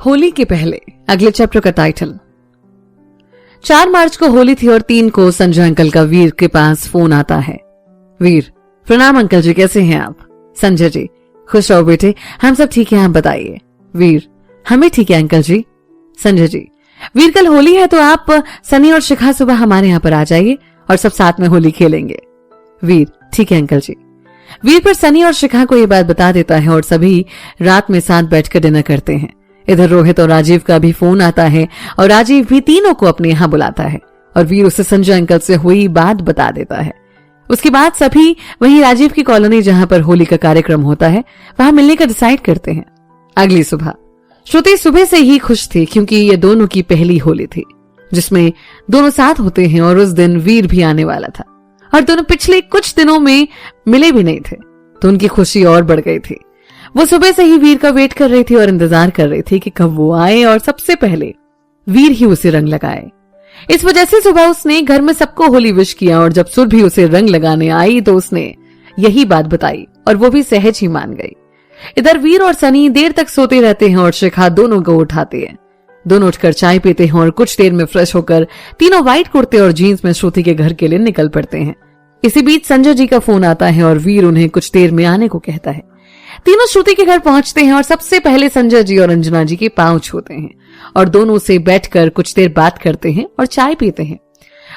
होली के पहले अगले चैप्टर का टाइटल। 4 मार्च को होली थी और 3 को संजय अंकल का वीर के पास फोन आता है। वीर, प्रणाम अंकल जी, कैसे हैं आप? संजय जी, खुश रहो बेटे, हम सब ठीक है, आप बताइए। वीर, हमें ठीक है अंकल जी। संजय जी, वीर कल होली है तो आप सनी और शिखा सुबह हमारे यहाँ पर आ जाइए और सब साथ में होली खेलेंगे। वीर, ठीक है अंकल जी। वीर पर सनी और शिखा को ये बात बता देता है और सभी रात में साथ बैठकर डिनर करते हैं। इधर रोहित और राजीव का भी फोन आता है और राजीव भी तीनों को अपने यहाँ बुलाता है और वीर उसे संजय अंकल से हुई बात बता देता है। उसके बाद सभी वहीं राजीव की कॉलोनी जहां पर होली का कार्यक्रम होता है वहां मिलने का डिसाइड करते हैं। अगली सुबह श्रुति सुबह से ही खुश थी क्योंकि ये दोनों की पहली होली थी जिसमें दोनों साथ होते हैं और उस दिन वीर भी आने वाला था और दोनों पिछले कुछ दिनों में मिले भी नहीं थे तो उनकी खुशी और बढ़ गई थी। वो सुबह से ही वीर का वेट कर रही थी और इंतजार कर रही थी कि कब वो आए और सबसे पहले वीर ही उसे रंग लगाए। इस वजह से सुबह उसने घर में सबको होली विश किया और जब सुरभि उसे रंग लगाने आई तो उसने यही बात बताई और वो भी सहज ही मान गई। इधर वीर और सनी देर तक सोते रहते हैं और शिखा दोनों को उठाते हैं। दोनों उठकर चाय पीते हैं और कुछ देर में फ्रेश होकर तीनों व्हाइट कुर्ते और जीन्स में श्रुति के घर के लिए निकल पड़ते हैं। इसी बीच संजय जी का फोन आता है और वीर उन्हें कुछ देर में आने को कहता है। तीनों श्रुति के घर पहुंचते हैं और सबसे पहले संजय जी और अंजना जी के पांव छूते हैं और दोनों से बैठकर कुछ देर बात करते हैं और चाय पीते हैं।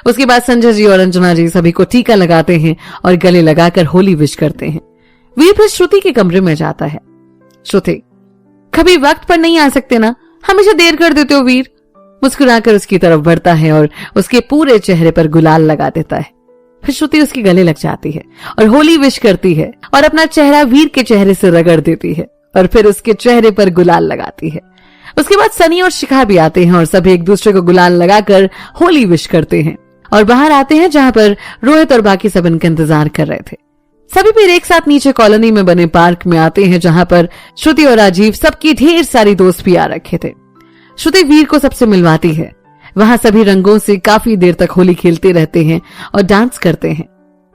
उसके बाद संजय जी और अंजना जी सभी को टीका लगाते हैं और गले लगाकर होली विश करते हैं। वीर फिर श्रुति के कमरे में जाता है। श्रुति, कभी वक्त पर नहीं आ सकते ना, हमेशा देर कर देते हो वीर। मुस्कुराकर उसकी तरफ बढ़ता है और उसके पूरे चेहरे पर गुलाल लगा देता है। फिर श्रुति उसके गले लग जाती है और होली विश करती है और अपना चेहरा वीर के चेहरे से रगड़ देती है और फिर उसके चेहरे पर गुलाल लगाती है। उसके बाद सनी और शिखा भी आते हैं और सभी एक दूसरे को गुलाल लगाकर होली विश करते हैं और बाहर आते हैं जहां पर रोहित और बाकी सब इनका इंतजार कर रहे थे। सभी फिर एक साथ नीचे कॉलोनी में बने पार्क में आते हैं जहां पर श्रुति और राजीव सबकी ढेर सारी दोस्त भी आ रखे थे। श्रुति वीर को सबसे मिलवाती है। वहां सभी रंगों से काफी देर तक होली खेलते रहते हैं और डांस करते हैं।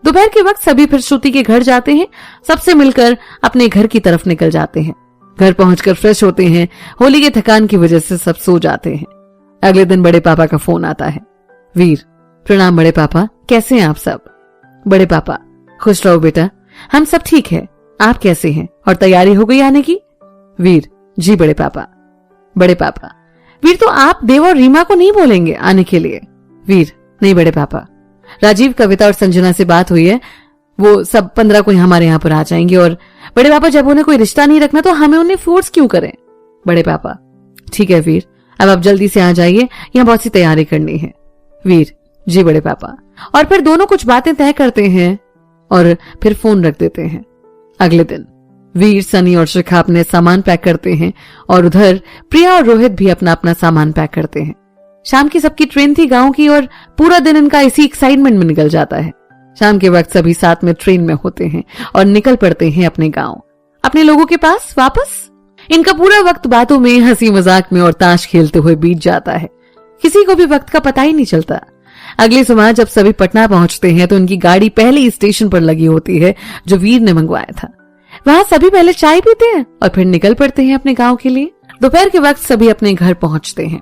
दोपहर के वक्त सभी फिर श्रुति के घर जाते हैं। सबसे मिलकर अपने घर की तरफ निकल जाते हैं। घर पहुंचकर फ्रेश होते हैं। होली की थकान की वजह से सब सो जाते हैं। अगले दिन बड़े पापा का फोन आता है। वीर, प्रणाम बड़े पापा, कैसे हैं आप सब? बड़े पापा, खुश रहो बेटा, हम सब ठीक है, आप कैसे हैं और तैयारी हो गई आने की? वीर, जी बड़े पापा। बड़े पापा, वीर तो आप देव और रीमा को नहीं बोलेंगे आने के लिए? वीर, नहीं बड़े पापा, राजीव, कविता और संजना से बात हुई है, वो सब 15 को हमारे यहाँ पर आ जाएंगे और बड़े पापा जब उन्हें कोई रिश्ता नहीं रखना तो हमें उन्हें फोर्स क्यों करें? बड़े पापा, ठीक है वीर, अब आप जल्दी से आ जाइए, यहाँ बहुत सी तैयारी करनी है। वीर, जी बड़े पापा। और फिर दोनों कुछ बातें तय करते हैं और फिर फोन रख देते हैं। अगले दिन वीर, सनी और शिखा अपने सामान पैक करते हैं और उधर प्रिया और रोहित भी अपना अपना सामान पैक करते हैं। शाम की सबकी ट्रेन थी गांव की और पूरा दिन इनका इसी एक्साइटमेंट में निकल जाता है। शाम के वक्त सभी साथ में ट्रेन में होते हैं और निकल पड़ते हैं अपने गांव, अपने लोगों के पास वापस। इनका पूरा वक्त बातों में, हंसी मजाक में और ताश खेलते हुए बीत जाता है। किसी को भी वक्त का पता ही नहीं चलता। अगली सुबह जब सभी पटना पहुंचते हैं तो उनकी गाड़ी पहले ही स्टेशन पर लगी होती है जो वीर ने मंगवाया था। वहां सभी पहले चाय पीते हैं और फिर निकल पड़ते हैं अपने गांव के लिए। दोपहर के वक्त सभी अपने घर पहुंचते हैं।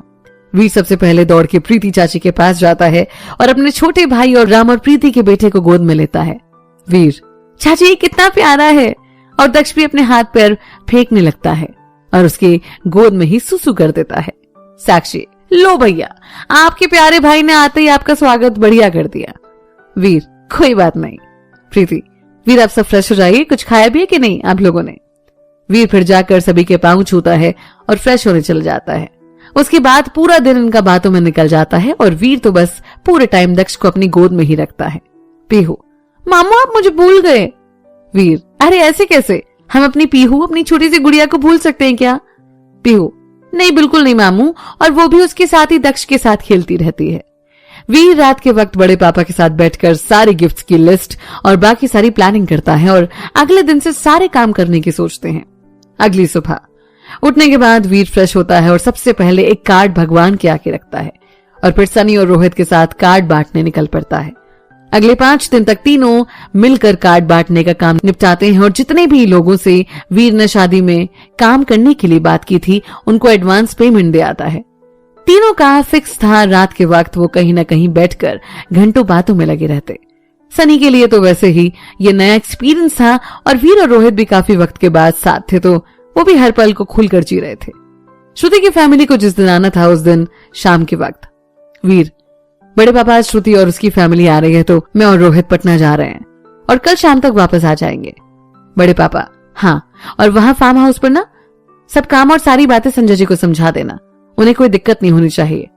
वीर सबसे पहले दौड़ के प्रीति चाची के पास जाता है और अपने छोटे भाई और राम और प्रीति के बेटे को गोद में लेता है। वीर, चाची कितना प्यारा है, और दक्ष भी अपने हाथ पैर फेंकने लगता है और उसके गोद में ही सुसु कर देता है। साक्षी, लो भैया, आपके प्यारे भाई ने आते ही आपका स्वागत बढ़िया कर दिया। वीर, कोई बात नहीं। प्रीति, वीर आप सब फ्रेश हो जाइए, कुछ खाया भी है कि नहीं आप लोगों ने? वीर फिर जाकर सभी के पांव छूता है और फ्रेश होने चला जाता है। उसके बाद पूरा दिन इनका बातों में निकल जाता है और वीर तो बस पूरे टाइम दक्ष को अपनी गोद में ही रखता है। पीहू, मामू आप मुझे भूल गए। वीर, अरे ऐसे कैसे, हम अपनी पीहू, अपनी छोटी सी गुड़िया को भूल सकते हैं क्या? पीहू, नहीं बिल्कुल नहीं मामू, और वो भी उसके साथ ही दक्ष के साथ खेलती रहती है। वीर रात के वक्त बड़े पापा के साथ बैठकर सारी गिफ्ट्स की लिस्ट और बाकी सारी प्लानिंग करता है और अगले दिन से सारे काम करने की सोचते हैं। अगली सुबह उठने के बाद वीर फ्रेश होता है और सबसे पहले एक कार्ड भगवान के आगे रखता है और फिर सनी और रोहित के साथ कार्ड बांटने निकल पड़ता है। अगले 5 दिन तक तीनों मिलकर कार्ड बांटने का काम निपटाते हैं और जितने भी लोगों से वीर ने शादी में काम करने के लिए बात की थी उनको एडवांस पेमेंट दे आता है। तीनों का फिक्स था रात के वक्त वो कहीं न कहीं बैठकर घंटों बातों में लगे रहते। सनी के लिए तो वैसे ही ये नया एक्सपीरियंस था और वीर और रोहित भी काफी वक्त के बाद साथ थे तो वो भी हर पल को खुलकर जी रहे थे। श्रुति की फैमिली को जिस दिन आना था उस दिन शाम के वक्त वीर, बड़े पापा आज श्रुति और उसकी फैमिली आ रही है तो मैं और रोहित पटना जा रहे हैं और कल शाम तक वापस आ जाएंगे। बड़े पापा, हाँ, और वहां फार्म हाउस पर ना सब काम और सारी बातें संजय जी को समझा देना, उन्हें कोई दिक्कत नहीं होनी चाहिए।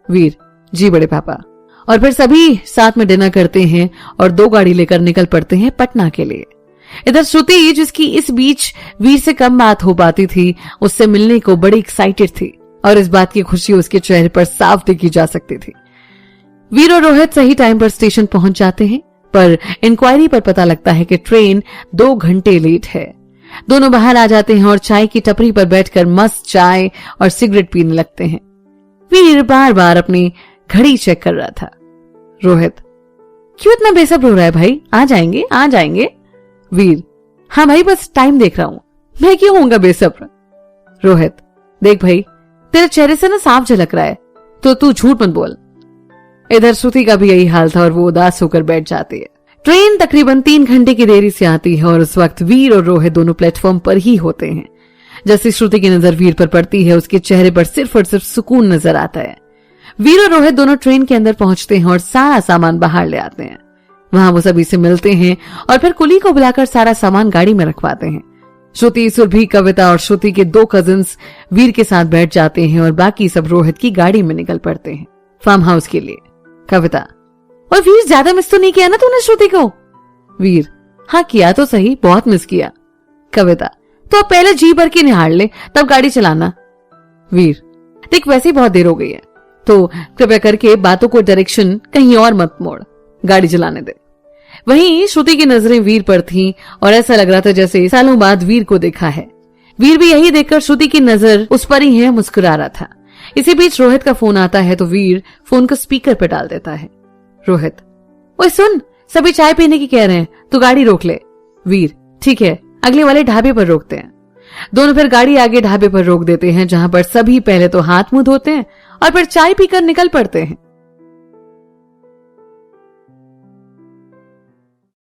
वीर, जी बड़े पापा। और फिर सभी साथ में डिनर करते हैं और 2 गाड़ी लेकर निकल पड़ते हैं पटना के लिए। इधर श्रुति, जिसकी इस बीच वीर से कम बात हो पाती थी, उससे मिलने को बड़ी एक्साइटेड थी और इस बात की खुशी उसके चेहरे पर साफ देखी जा सकती थी। वीर और रोहित सही टाइम पर स्टेशन पहुंच जाते हैं पर इंक्वायरी पर पता लगता है कि ट्रेन 2 घंटे लेट है। दोनों बाहर आ जाते हैं और चाय की टपरी पर बैठकर मस्त चाय और सिगरेट पीने लगते हैं। वीर बार बार अपनी घड़ी चेक कर रहा था। रोहित, क्यों इतना बेसब्र हो रहा है भाई, आ जाएंगे आ जाएंगे। वीर, हाँ भाई बस टाइम देख रहा हूं, मैं क्यों होऊंगा बेसब्र। रोहित, देख भाई तेरे चेहरे से ना साफ झलक रहा है तो तू झूठ मत बोल। इधर श्रुति का भी यही हाल था और वो उदास होकर बैठ जाती है। ट्रेन तकरीबन 3 घंटे की देरी से आती है और उस वक्त वीर और रोहित दोनों प्लेटफॉर्म पर ही होते हैं। जैसे श्रुति की नजर वीर पर पड़ती है उसके चेहरे पर सिर्फ और सिर्फ सुकून नजर आता है। वीर और रोहित दोनों ट्रेन के अंदर पहुंचते हैं और सारा सामान बाहर ले आते हैं। वहां वो सभी से मिलते हैं और फिर कुली को बुलाकर सारा सामान गाड़ी में रखवाते हैं। श्रुति, सुरभि, कविता और श्रुति के 2 कजिन्स वीर के साथ बैठ जाते हैं और बाकी सब रोहित की गाड़ी में निकल पड़ते हैं फार्म हाउस के लिए। कविता, और वीर ज्यादा मिस तो नहीं किया ना तूने श्रुति को। वीर, हाँ किया तो सही, बहुत मिस किया। कविता, तो अब पहले जी भर के निहार ले तब गाड़ी चलाना। वीर, देख वैसे ही बहुत देर हो गई है तो कृपया करके बातों को डायरेक्शन कहीं और मत मोड़, गाड़ी चलाने दे। वहीं श्रुति की नजरें वीर पर थीं और ऐसा लग रहा था जैसे सालों बाद वीर को देखा है। वीर भी यही देखकर श्रुति की नजर उस पर ही है मुस्कुरा रहा था। इसी बीच रोहित का फोन आता है तो वीर फोन को स्पीकर पर डाल देता है। रोहित, ओए सुन, सभी चाय पीने की कह रहे हैं, तू गाड़ी रोक ले। वीर, ठीक है, अगले वाले ढाबे पर रोकते हैं। दोनों फिर गाड़ी आगे ढाबे पर रोक देते हैं जहां पर सभी पहले तो हाथ मुंह धोते हैं और फिर चाय पीकर निकल पड़ते हैं।